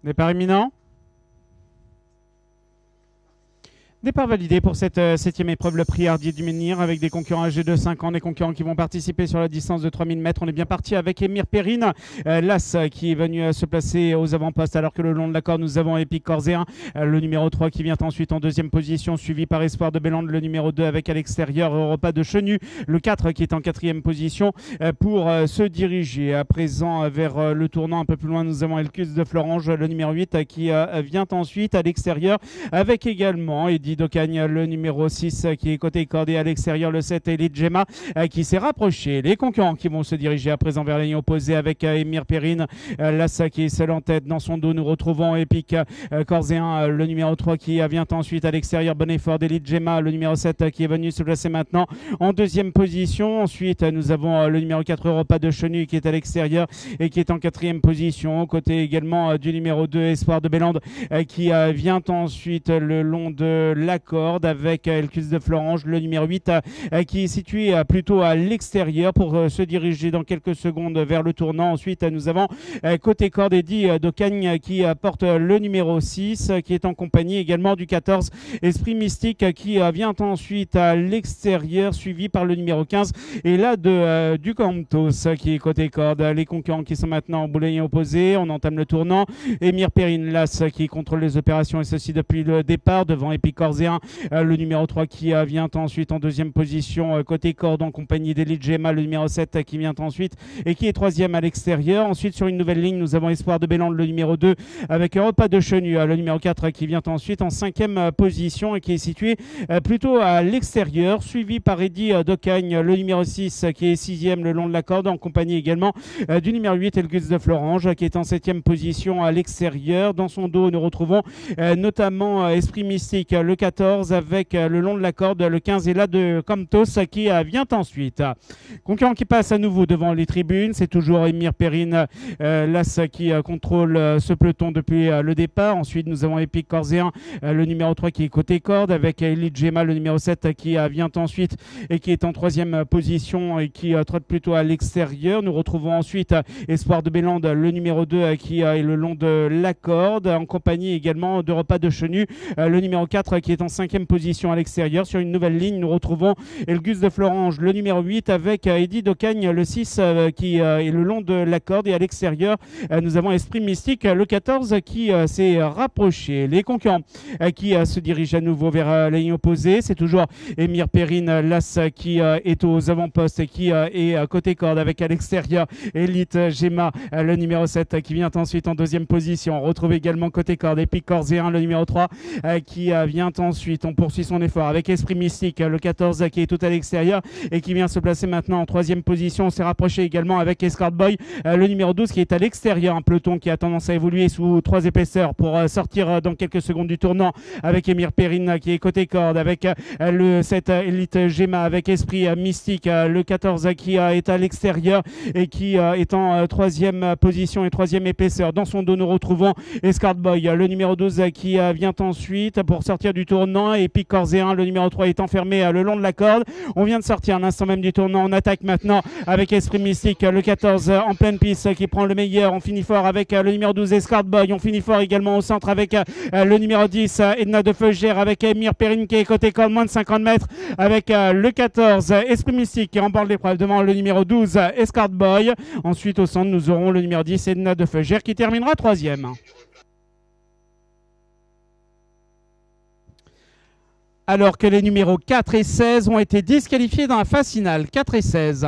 Départ imminent. Départ validé pour cette septième épreuve, le prix Hardier du Menhir, avec des concurrents âgés de 5 ans, des concurrents qui vont participer sur la distance de 3000 mètres. On est bien parti avec Émir Perrine, l'As qui est venu se placer aux avant-postes, alors que le long de la corde, nous avons Epic Corzéen, le numéro 3 qui vient ensuite en deuxième position, suivi par Espoir de Bélande, le numéro 2 avec à l'extérieur Europa de Chenu, le 4 qui est en quatrième position pour se diriger à présent vers le tournant. Un peu plus loin, nous avons Elcus de Florange, le numéro 8 qui vient ensuite à l'extérieur, avec également Eddie d'Ocagne, le numéro 6 qui est côté cordé à l'extérieur, le 7 Elite Gemma qui s'est rapproché. Les concurrents qui vont se diriger à présent vers la ligne opposée avec Émir Perrine, Lassa qui est seul en tête. Dans son dos, nous retrouvons Epic Corzéen, le numéro 3 qui vient ensuite à l'extérieur. Bon effort d'Elite Gemma, le numéro 7 qui est venu se placer maintenant en deuxième position. Ensuite, nous avons le numéro 4 Europa de Chenu qui est à l'extérieur et qui est en quatrième position. Côté également du numéro 2 Espoir de Bélande qui vient ensuite le long de la corde avec Elcus de Florange, le numéro 8 qui est situé plutôt à l'extérieur pour se diriger dans quelques secondes vers le tournant. Ensuite, nous avons côté corde Eddie d'Ocagne qui porte le numéro 6 qui est en compagnie également du 14 Esprit Mystique qui vient ensuite à l'extérieur, suivi par le numéro 15 et là du Camptos qui est côté corde. Les concurrents qui sont maintenant en boulet opposé, on entame le tournant. Émir Perrine, l'As qui contrôle les opérations et ceci depuis le départ devant Epic Corzéen, le numéro 3 qui vient ensuite en deuxième position côté corde en compagnie d'Elite Gemma, le numéro 7 qui vient ensuite et qui est troisième à l'extérieur. Ensuite sur une nouvelle ligne, nous avons Espoir de Bélande, le numéro 2 avec Europa de Chenu, le numéro 4 qui vient ensuite en cinquième position et qui est situé plutôt à l'extérieur, suivi par Eddie d'Ocagne, le numéro 6 qui est sixième le long de la corde en compagnie également du numéro 8 Elgus de Florange qui est en septième position à l'extérieur. Dans son dos, nous retrouvons notamment Esprit Mystique, le 14 avec le long de la corde, le 15 est là de Camptos qui vient ensuite. Concurrent qui passe à nouveau devant les tribunes, c'est toujours Émir Perrine, l'As qui contrôle ce peloton depuis le départ. Ensuite, nous avons Epic Corzéen, le numéro 3 qui est côté corde avec Elite Gemma, le numéro 7 qui vient ensuite et qui est en troisième position et qui trotte plutôt à l'extérieur. Nous retrouvons ensuite Espoir de Bélande, le numéro 2 qui est le long de la corde en compagnie également d'Europa de Chenu, le numéro 4 qui est en cinquième position à l'extérieur. Sur une nouvelle ligne, nous retrouvons Elgus de Florange, le numéro 8 avec Eddie d'Ocagne, le 6 qui est le long de la corde et à l'extérieur, nous avons Esprit Mystique, le 14 qui s'est rapproché. Les concurrents qui se dirigent à nouveau vers la ligne opposée, c'est toujours Émir Perrine, l'As qui est aux avant-postes et qui est côté corde avec à l'extérieur Elite Gemma, le numéro 7 qui vient ensuite en deuxième position. On retrouve également côté corde Epic Corzéen, le numéro 3 qui vient ensuite. On poursuit son effort avec Esprit Mystique, le 14 qui est tout à l'extérieur et qui vient se placer maintenant en troisième position. On s'est rapproché également avec Escort Boy, le numéro 12 qui est à l'extérieur. Un peloton qui a tendance à évoluer sous 3 épaisseurs pour sortir dans quelques secondes du tournant avec Émir Perrine qui est côté corde avec le 7 Elite Gemma avec Esprit Mystique, le 14 qui est à l'extérieur et qui est en troisième position et troisième épaisseur. Dans son dos, nous retrouvons Escort Boy, le numéro 12 qui vient ensuite pour sortir du tournant. Epic Corzéen, le numéro 3 est enfermé le long de la corde. On vient de sortir à l'instant même du tournant. On attaque maintenant avec Esprit Mystique, le 14 en pleine piste qui prend le meilleur. On finit fort avec le numéro 12 Escort Boy. On finit fort également au centre avec le numéro 10 Edna de Feugère avec Émir Perrine qui est côté corde, moins de 50 mètres avec le 14 Esprit Mystique qui remporte l'épreuve devant le numéro 12 Escort Boy. Ensuite au centre, nous aurons le numéro 10 Edna de Feugère qui terminera troisième. Alors que les numéros 4 et 16 ont été disqualifiés dans la phase finale. 4 et 16.